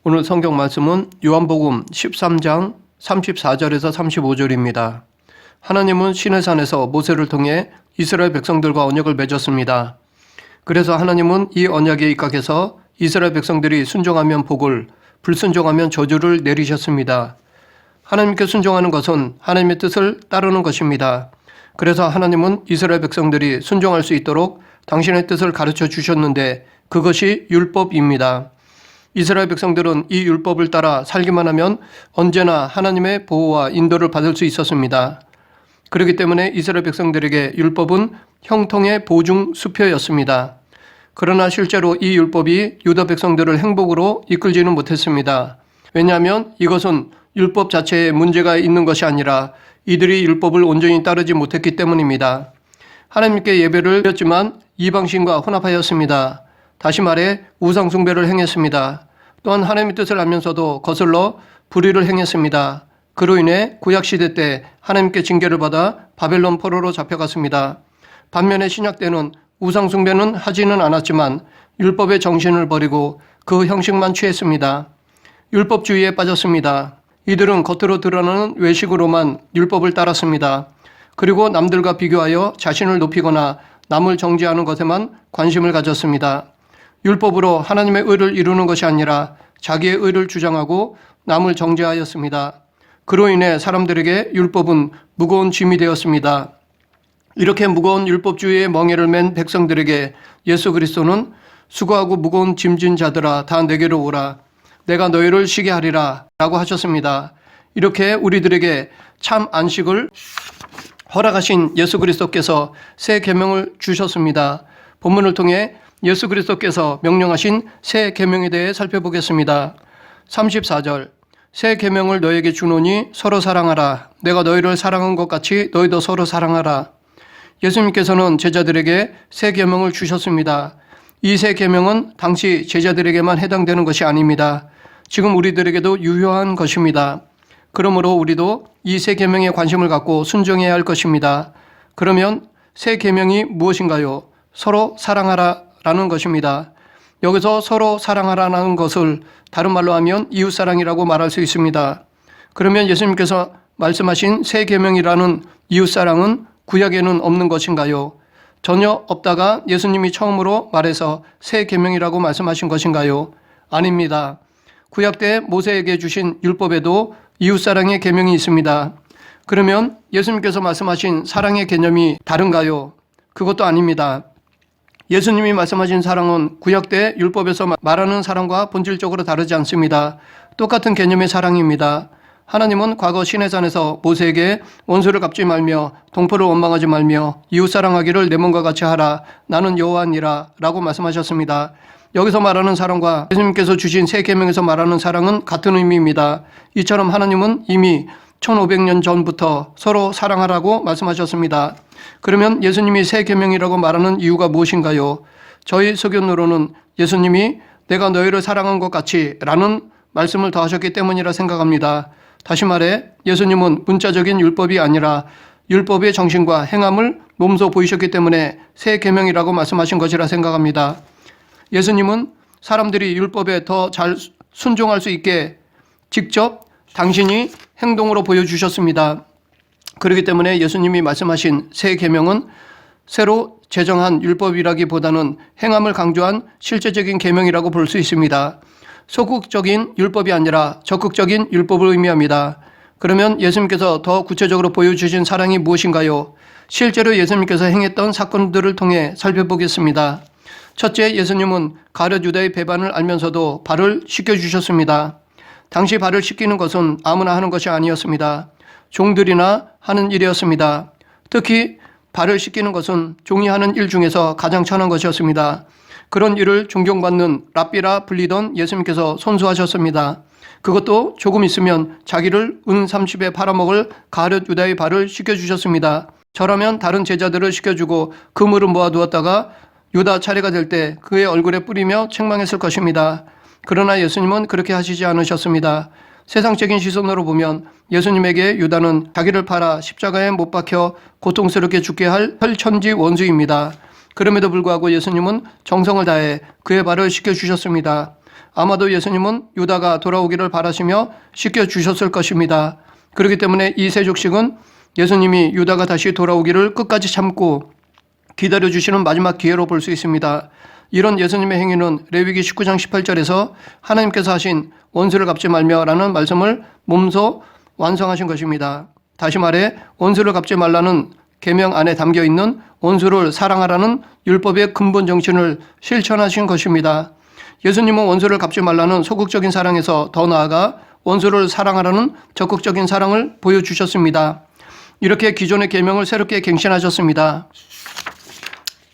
오늘 성경 말씀은 요한복음 13장 34절에서 35절입니다. 하나님은 시내산에서 모세를 통해 이스라엘 백성들과 언약을 맺었습니다. 그래서 하나님은 이 언약에 입각해서 이스라엘 백성들이 순종하면 복을, 불순종하면 저주를 내리셨습니다. 하나님께 순종하는 것은 하나님의 뜻을 따르는 것입니다. 그래서 하나님은 이스라엘 백성들이 순종할 수 있도록 당신의 뜻을 가르쳐 주셨는데 그것이 율법입니다. 이스라엘 백성들은 이 율법을 따라 살기만 하면 언제나 하나님의 보호와 인도를 받을 수 있었습니다. 그렇기 때문에 이스라엘 백성들에게 율법은 형통의 보증 수표였습니다. 그러나 실제로 이 율법이 유다 백성들을 행복으로 이끌지는 못했습니다. 왜냐하면 이것은 율법 자체에 문제가 있는 것이 아니라 이들이 율법을 온전히 따르지 못했기 때문입니다. 하나님께 예배를 드렸지만 이방신과 혼합하였습니다. 다시 말해 우상 숭배를 행했습니다. 또한 하나님의 뜻을 알면서도 거슬러 불의를 행했습니다. 그로 인해 구약시대 때 하나님께 징계를 받아 바벨론 포로로 잡혀갔습니다. 반면에 신약 때는 우상 숭배는 하지는 않았지만 율법의 정신을 버리고 그 형식만 취했습니다. 율법주의에 빠졌습니다. 이들은 겉으로 드러나는 외식으로만 율법을 따랐습니다. 그리고 남들과 비교하여 자신을 높이거나 남을 정죄하는 것에만 관심을 가졌습니다. 율법으로 하나님의 의를 이루는 것이 아니라 자기의 의를 주장하고 남을 정죄하였습니다. 그로 인해 사람들에게 율법은 무거운 짐이 되었습니다. 이렇게 무거운 율법주의의 멍에를 맨 백성들에게 예수 그리스도는 수고하고 무거운 짐진 자들아 다 내게로 오라. 내가 너희를 쉬게 하리라 라고 하셨습니다. 이렇게 우리들에게 참 안식을 허락하신 예수 그리스도께서 새 계명을 주셨습니다. 본문을 통해 예수 그리스도께서 명령하신 새 계명에 대해 살펴보겠습니다. 34절 새 계명을 너에게 주노니 서로 사랑하라. 내가 너희를 사랑한 것 같이 너희도 서로 사랑하라. 예수님께서는 제자들에게 새 계명을 주셨습니다. 이 새 계명은 당시 제자들에게만 해당되는 것이 아닙니다. 지금 우리들에게도 유효한 것입니다. 그러므로 우리도 이 새 계명에 관심을 갖고 순종해야 할 것입니다. 그러면 새 계명이 무엇인가요? 서로 사랑하라 라는 것입니다. 여기서 서로 사랑하라는 것을 다른 말로 하면 이웃사랑이라고 말할 수 있습니다. 그러면 예수님께서 말씀하신 새 계명이라는 이웃사랑은 구약에는 없는 것인가요? 전혀 없다가 예수님이 처음으로 말해서 새 계명이라고 말씀하신 것인가요? 아닙니다. 구약 때 모세에게 주신 율법에도 이웃사랑의 계명이 있습니다. 그러면 예수님께서 말씀하신 사랑의 개념이 다른가요? 그것도 아닙니다. 예수님이 말씀하신 사랑은 구약 때 율법에서 말하는 사랑과 본질적으로 다르지 않습니다. 똑같은 개념의 사랑입니다. 하나님은 과거 시내산에서 모세에게 원수를 갚지 말며 동포를 원망하지 말며 이웃사랑하기를 내 몸과 같이 하라. 나는 여호와니라 라고 말씀하셨습니다. 여기서 말하는 사랑과 예수님께서 주신 새 계명에서 말하는 사랑은 같은 의미입니다. 이처럼 하나님은 이미 1500년 전부터 서로 사랑하라고 말씀하셨습니다. 그러면 예수님이 새 계명이라고 말하는 이유가 무엇인가요? 저희 소견으로는 예수님이 내가 너희를 사랑한 것 같이 라는 말씀을 더하셨기 때문이라 생각합니다. 다시 말해 예수님은 문자적인 율법이 아니라 율법의 정신과 행함을 몸소 보이셨기 때문에 새 계명이라고 말씀하신 것이라 생각합니다. 예수님은 사람들이 율법에 더 잘 순종할 수 있게 직접 당신이 행동으로 보여주셨습니다. 그렇기 때문에 예수님이 말씀하신 새 계명은 새로 제정한 율법이라기보다는 행함을 강조한 실제적인 계명이라고 볼 수 있습니다. 소극적인 율법이 아니라 적극적인 율법을 의미합니다. 그러면 예수님께서 더 구체적으로 보여주신 사랑이 무엇인가요? 실제로 예수님께서 행했던 사건들을 통해 살펴보겠습니다. 첫째, 예수님은 가룟 유다의 배반을 알면서도 발을 씻겨주셨습니다. 당시 발을 씻기는 것은 아무나 하는 것이 아니었습니다. 종들이나 하는 일이었습니다. 특히 발을 씻기는 것은 종이 하는 일 중에서 가장 천한 것이었습니다. 그런 일을 존경받는 랍비라 불리던 예수님께서 손수하셨습니다. 그것도 조금 있으면 자기를 은 30에 팔아먹을 가룟 유다의 발을 씻겨주셨습니다. 저라면 다른 제자들을 씻겨주고 그물을 모아두었다가 유다 차례가 될 때 그의 얼굴에 뿌리며 책망했을 것입니다. 그러나 예수님은 그렇게 하시지 않으셨습니다. 세상적인 시선으로 보면 예수님에게 유다는 자기를 팔아 십자가에 못 박혀 고통스럽게 죽게 할 혈천지 원수입니다. 그럼에도 불구하고 예수님은 정성을 다해 그의 발을 씻겨주셨습니다. 아마도 예수님은 유다가 돌아오기를 바라시며 시켜주셨을 것입니다. 그렇기 때문에 이 세족식은 예수님이 유다가 다시 돌아오기를 끝까지 참고 기다려주시는 마지막 기회로 볼 수 있습니다. 이런 예수님의 행위는 레위기 19장 18절에서 하나님께서 하신 원수를 갚지 말며라는 말씀을 몸소 완성하신 것입니다. 다시 말해 원수를 갚지 말라는 계명 안에 담겨 있는 원수를 사랑하라는 율법의 근본 정신을 실천하신 것입니다. 예수님은 원수를 갚지 말라는 소극적인 사랑에서 더 나아가 원수를 사랑하라는 적극적인 사랑을 보여주셨습니다. 이렇게 기존의 계명을 새롭게 갱신하셨습니다.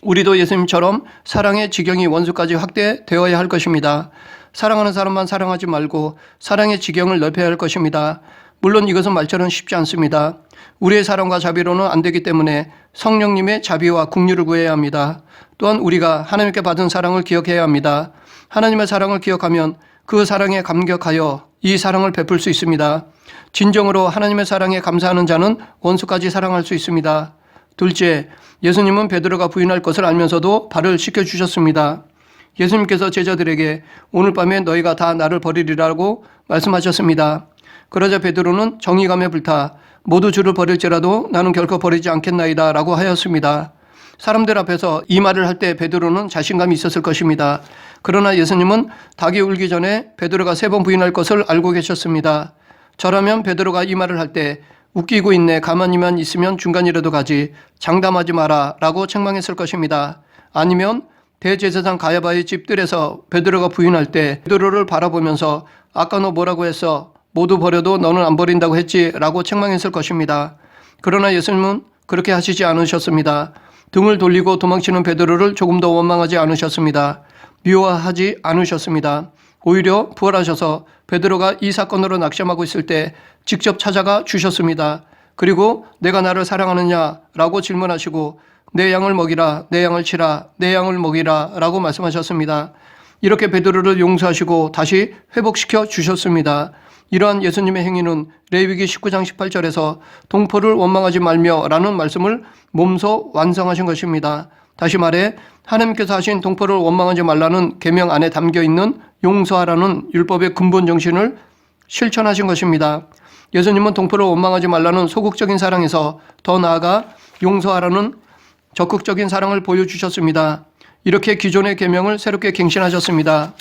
우리도 예수님처럼 사랑의 지경이 원수까지 확대되어야 할 것입니다. 사랑하는 사람만 사랑하지 말고 사랑의 지경을 넓혀야 할 것입니다. 물론 이것은 말처럼 쉽지 않습니다. 우리의 사랑과 자비로는 안 되기 때문에 성령님의 자비와 긍휼을 구해야 합니다. 또한 우리가 하나님께 받은 사랑을 기억해야 합니다. 하나님의 사랑을 기억하면 그 사랑에 감격하여 이 사랑을 베풀 수 있습니다. 진정으로 하나님의 사랑에 감사하는 자는 원수까지 사랑할 수 있습니다. 둘째, 예수님은 베드로가 부인할 것을 알면서도 발을 씻겨주셨습니다. 예수님께서 제자들에게 오늘 밤에 너희가 다 나를 버리리라고 말씀하셨습니다. 그러자 베드로는 정의감에 불타 모두 주를 버릴지라도 나는 결코 버리지 않겠나이다 라고 하였습니다. 사람들 앞에서 이 말을 할 때 베드로는 자신감이 있었을 것입니다. 그러나 예수님은 닭이 울기 전에 베드로가 3번 부인할 것을 알고 계셨습니다. 저라면 베드로가 이 말을 할 때 웃기고 있네, 가만히만 있으면 중간이라도 가지, 장담하지 마라 라고 책망했을 것입니다. 아니면 대제사장 가야바의 집들에서 베드로가 부인할 때 베드로를 바라보면서 아까 너 뭐라고 했어? 모두 버려도 너는 안 버린다고 했지? 라고 책망했을 것입니다. 그러나 예수님은 그렇게 하시지 않으셨습니다. 등을 돌리고 도망치는 베드로를 조금 더 원망하지 않으셨습니다. 미워하지 않으셨습니다. 오히려 부활하셔서 베드로가 이 사건으로 낙심하고 있을 때 직접 찾아가 주셨습니다. 그리고 내가 나를 사랑하느냐라고 질문하시고 내 양을 먹이라, 내 양을 치라, 내 양을 먹이라 라고 말씀하셨습니다. 이렇게 베드로를 용서하시고 다시 회복시켜 주셨습니다. 이러한 예수님의 행위는 레위기 19장 18절에서 동포를 원망하지 말며 라는 말씀을 몸소 완성하신 것입니다. 다시 말해 하나님께서 하신 동포를 원망하지 말라는 계명 안에 담겨 있는 용서하라는 율법의 근본 정신을 실천하신 것입니다. 예수님은 동포를 원망하지 말라는 소극적인 사랑에서 더 나아가 용서하라는 적극적인 사랑을 보여주셨습니다. 이렇게 기존의 계명을 새롭게 갱신하셨습니다.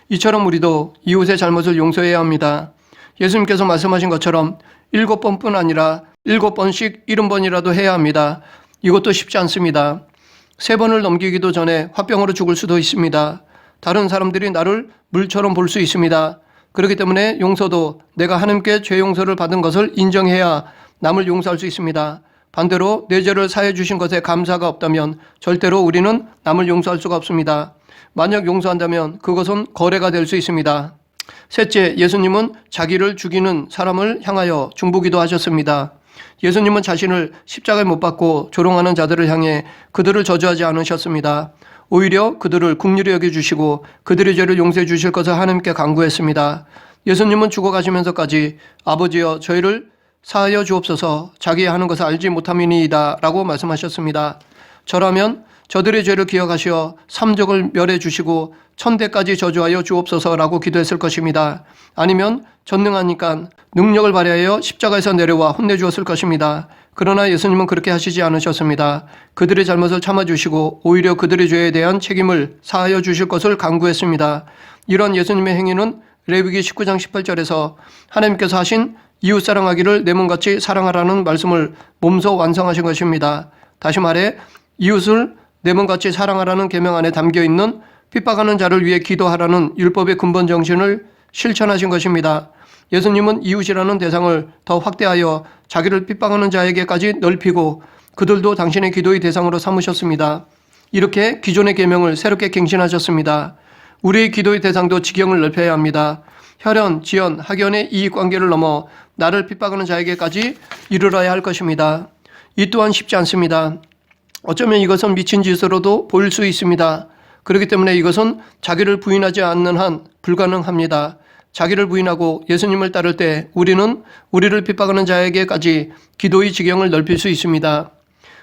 이처럼 우리도 이웃의 잘못을 용서해야 합니다. 예수님께서 말씀하신 것처럼 7번뿐 아니라 7번씩 70번이라도 해야 합니다. 이것도 쉽지 않습니다. 3번을 넘기기도 전에 화병으로 죽을 수도 있습니다. 다른 사람들이 나를 물처럼 볼 수 있습니다. 그렇기 때문에 용서도 내가 하나님께 죄 용서를 받은 것을 인정해야 남을 용서할 수 있습니다. 반대로 내 죄를 사해 주신 것에 감사가 없다면 절대로 우리는 남을 용서할 수가 없습니다. 만약 용서한다면 그것은 거래가 될 수 있습니다. 셋째, 예수님은 자기를 죽이는 사람을 향하여 중보기도 하셨습니다. 예수님은 자신을 십자가에 못 박고 조롱하는 자들을 향해 그들을 저주하지 않으셨습니다. 오히려 그들을 긍휼히 여겨주시고 그들의 죄를 용서해 주실 것을 하나님께 간구했습니다. 예수님은 죽어가시면서까지 아버지여 저희를 사하여 주옵소서, 자기의 하는 것을 알지 못함이니이다 라고 말씀하셨습니다. 저라면 저들의 죄를 기억하시어 삼족을 멸해 주시고 천대까지 저주하여 주옵소서라고 기도했을 것입니다. 아니면 전능하니까 능력을 발휘하여 십자가에서 내려와 혼내주었을 것입니다. 그러나 예수님은 그렇게 하시지 않으셨습니다. 그들의 잘못을 참아주시고 오히려 그들의 죄에 대한 책임을 사하여 주실 것을 간구했습니다. 이런 예수님의 행위는 레위기 19장 18절에서 하나님께서 하신 이웃 사랑하기를 내 몸같이 사랑하라는 말씀을 몸소 완성하신 것입니다. 다시 말해 이웃을 내 몸같이 사랑하라는 계명 안에 담겨있는 핍박하는 자를 위해 기도하라는 율법의 근본 정신을 실천하신 것입니다. 예수님은 이웃이라는 대상을 더 확대하여 자기를 핍박하는 자에게까지 넓히고 그들도 당신의 기도의 대상으로 삼으셨습니다. 이렇게 기존의 계명을 새롭게 갱신하셨습니다. 우리의 기도의 대상도 지경을 넓혀야 합니다. 혈연, 지연, 학연의 이익관계를 넘어 나를 핍박하는 자에게까지 이르러야 할 것입니다. 이 또한 쉽지 않습니다. 어쩌면 이것은 미친 짓으로도 보일 수 있습니다. 그렇기 때문에 이것은 자기를 부인하지 않는 한 불가능합니다. 자기를 부인하고 예수님을 따를 때 우리는 우리를 핍박하는 자에게까지 기도의 지경을 넓힐 수 있습니다.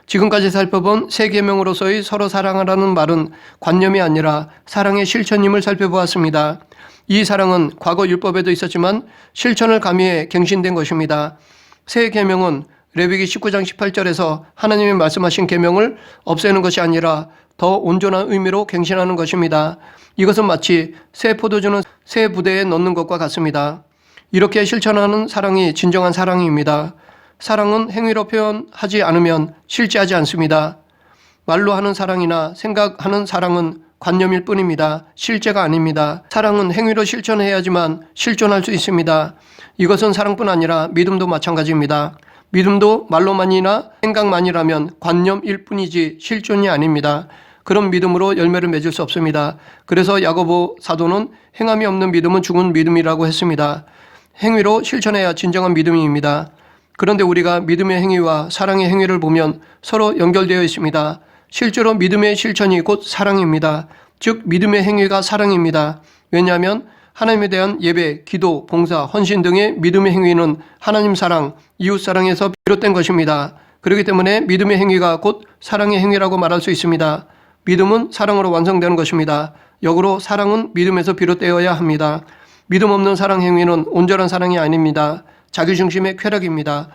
지금까지 살펴본 세 계명으로서의 서로 사랑하라는 말은 관념이 아니라 사랑의 실천임을 살펴보았습니다. 이 사랑은 과거 율법에도 있었지만 실천을 가미해 갱신된 것입니다. 새 계명은 레위기 19장 18절에서 하나님이 말씀하신 계명을 없애는 것이 아니라 더 온전한 의미로 갱신하는 것입니다. 이것은 마치 새 포도주는 새 부대에 넣는 것과 같습니다. 이렇게 실천하는 사랑이 진정한 사랑입니다. 사랑은 행위로 표현하지 않으면 실제하지 않습니다. 말로 하는 사랑이나 생각하는 사랑은 관념일 뿐입니다. 실제가 아닙니다. 사랑은 행위로 실천해야지만 실존할 수 있습니다. 이것은 사랑뿐 아니라 믿음도 마찬가지입니다. 믿음도 말로만이나 생각만이라면 관념일 뿐이지 실존이 아닙니다. 그런 믿음으로 열매를 맺을 수 없습니다. 그래서 야고보 사도는 행함이 없는 믿음은 죽은 믿음이라고 했습니다. 행위로 실천해야 진정한 믿음입니다. 그런데 우리가 믿음의 행위와 사랑의 행위를 보면 서로 연결되어 있습니다. 실제로 믿음의 실천이 곧 사랑입니다. 즉 믿음의 행위가 사랑입니다. 왜냐하면 하나님에 대한 예배, 기도, 봉사, 헌신 등의 믿음의 행위는 하나님 사랑, 이웃 사랑에서 비롯된 것입니다. 그렇기 때문에 믿음의 행위가 곧 사랑의 행위라고 말할 수 있습니다. 믿음은 사랑으로 완성되는 것입니다. 역으로 사랑은 믿음에서 비롯되어야 합니다. 믿음 없는 사랑 행위는 온전한 사랑이 아닙니다. 자기중심의 쾌락입니다.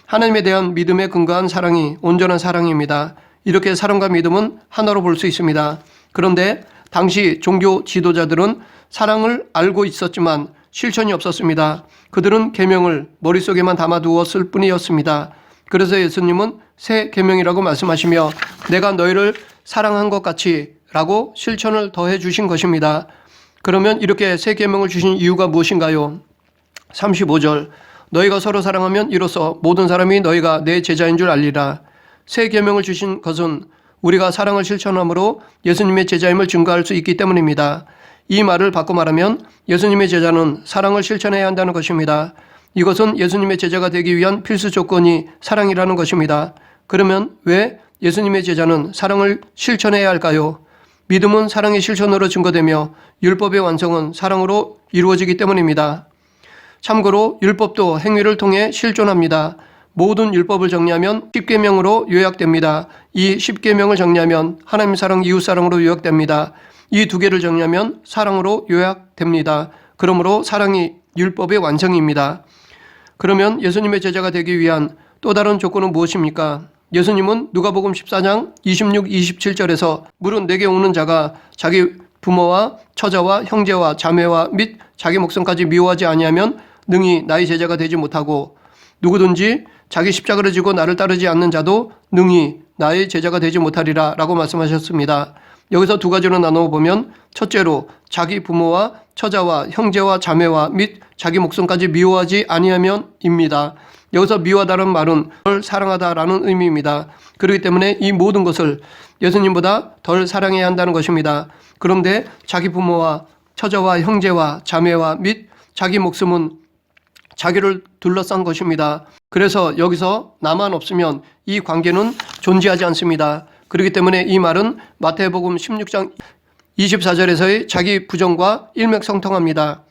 하나님에 대한 믿음에 근거한 사랑이 온전한 사랑입니다. 이렇게 사랑과 믿음은 하나로 볼 수 있습니다. 그런데 당시 종교 지도자들은 사랑을 알고 있었지만 실천이 없었습니다. 그들은 계명을 머릿속에만 담아두었을 뿐이었습니다. 그래서 예수님은 새 계명이라고 말씀하시며 내가 너희를 사랑한 것 같이 라고 실천을 더해 주신 것입니다. 그러면 이렇게 새 계명을 주신 이유가 무엇인가요? 35절 너희가 서로 사랑하면 이로써 모든 사람이 너희가 내 제자인 줄 알리라. 새 계명을 주신 것은 우리가 사랑을 실천함으로 예수님의 제자임을 증거할 수 있기 때문입니다. 이 말을 바꿔 말하면 예수님의 제자는 사랑을 실천해야 한다는 것입니다. 이것은 예수님의 제자가 되기 위한 필수 조건이 사랑이라는 것입니다. 그러면 왜 예수님의 제자는 사랑을 실천해야 할까요? 믿음은 사랑의 실천으로 증거되며 율법의 완성은 사랑으로 이루어지기 때문입니다. 참고로 율법도 행위를 통해 실존합니다. 모든 율법을 정리하면 10계명으로 요약됩니다. 이 10계명을 정리하면 하나님 사랑, 이웃 사랑으로 요약됩니다. 이 두 개를 정리하면 사랑으로 요약됩니다. 그러므로 사랑이 율법의 완성입니다. 그러면 예수님의 제자가 되기 위한 또 다른 조건은 무엇입니까? 예수님은 누가복음 14장 26, 27절에서 무릇 내게 오는 자가 자기 부모와 처자와 형제와 자매와 및 자기 목숨까지 미워하지 아니하면 능히 나의 제자가 되지 못하고 누구든지 자기 십자가를 지고 나를 따르지 않는 자도 능히 나의 제자가 되지 못하리라 라고 말씀하셨습니다. 여기서 두 가지로 나누어 보면 첫째로 자기 부모와 처자와 형제와 자매와 및 자기 목숨까지 미워하지 아니하면입니다. 여기서 미워하다는 말은 덜 사랑하다라는 의미입니다. 그렇기 때문에 이 모든 것을 예수님보다 덜 사랑해야 한다는 것입니다. 그런데 자기 부모와 처자와 형제와 자매와 및 자기 목숨은 자기를 둘러싼 것입니다. 그래서 여기서 나만 없으면 이 관계는 존재하지 않습니다. 그렇기 때문에 이 말은 마태복음 16장 24절에서의 자기 부정과 일맥상통합니다.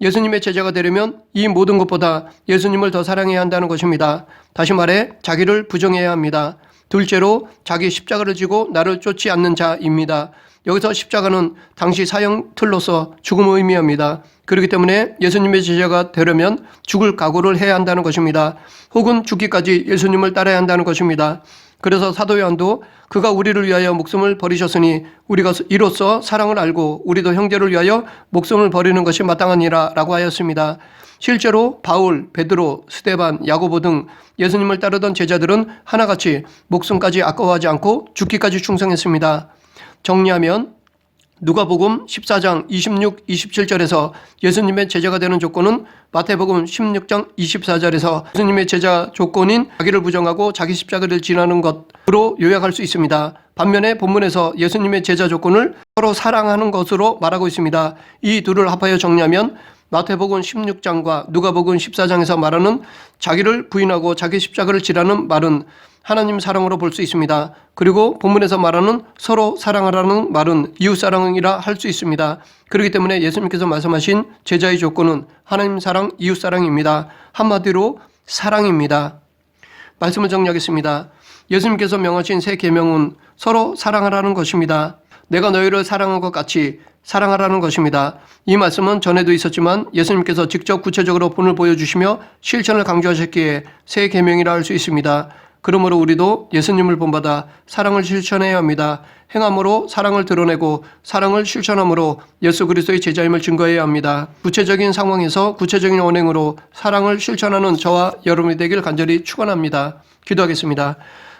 예수님의 제자가 되려면 이 모든 것보다 예수님을 더 사랑해야 한다는 것입니다. 다시 말해 자기를 부정해야 합니다. 둘째로 자기 십자가를 지고 나를 쫓지 않는 자입니다. 여기서 십자가는 당시 사형 틀로서 죽음을 의미합니다. 그렇기 때문에 예수님의 제자가 되려면 죽을 각오를 해야 한다는 것입니다. 혹은 죽기까지 예수님을 따라야 한다는 것입니다. 그래서 사도 요한도 그가 우리를 위하여 목숨을 버리셨으니 우리가 이로써 사랑을 알고 우리도 형제를 위하여 목숨을 버리는 것이 마땅하니라 라고 하였습니다. 실제로 바울, 베드로, 스데반, 야고보 등 예수님을 따르던 제자들은 하나같이 목숨까지 아까워하지 않고 죽기까지 충성했습니다. 정리하면 누가복음 14장 26, 27절에서 예수님의 제자가 되는 조건은 마태복음 16장 24절에서 예수님의 제자 조건인 자기를 부정하고 자기 십자가를 지나는 것으로 요약할 수 있습니다. 반면에 본문에서 예수님의 제자 조건을 서로 사랑하는 것으로 말하고 있습니다. 이 둘을 합하여 정리하면 마태복음 16장과 누가복음 14장에서 말하는 자기를 부인하고 자기 십자가를 지라는 말은 하나님 사랑으로 볼 수 있습니다. 그리고 본문에서 말하는 서로 사랑하라는 말은 이웃사랑이라 할 수 있습니다. 그렇기 때문에 예수님께서 말씀하신 제자의 조건은 하나님 사랑, 이웃사랑입니다. 한마디로 사랑입니다. 말씀을 정리하겠습니다. 예수님께서 명하신 새 계명은 서로 사랑하라는 것입니다. 내가 너희를 사랑한 것 같이 사랑하라는 것입니다. 이 말씀은 전에도 있었지만 예수님께서 직접 구체적으로 본을 보여주시며 실천을 강조하셨기에 새 계명이라 할 수 있습니다. 그러므로 우리도 예수님을 본받아 사랑을 실천해야 합니다. 행함으로 사랑을 드러내고 사랑을 실천함으로 예수 그리스도의 제자임을 증거해야 합니다. 구체적인 상황에서 구체적인 언행으로 사랑을 실천하는 저와 여러분이 되길 간절히 축원합니다. 기도하겠습니다.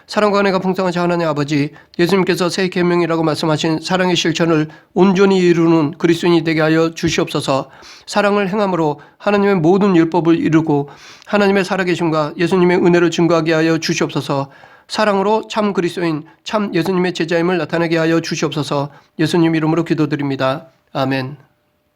사랑과 은혜가 풍성하신 하나님 아버지, 예수님께서 새 계명이라고 말씀하신 사랑의 실천을 온전히 이루는 그리스도인이 되게 하여 주시옵소서. 사랑을 행함으로 하나님의 모든 율법을 이루고 하나님의 살아계심과 예수님의 은혜를 증거하게 하여 주시옵소서. 사랑으로 참 그리스도인, 참 예수님의 제자임을 나타내게 하여 주시옵소서. 예수님 이름으로 기도드립니다. 아멘.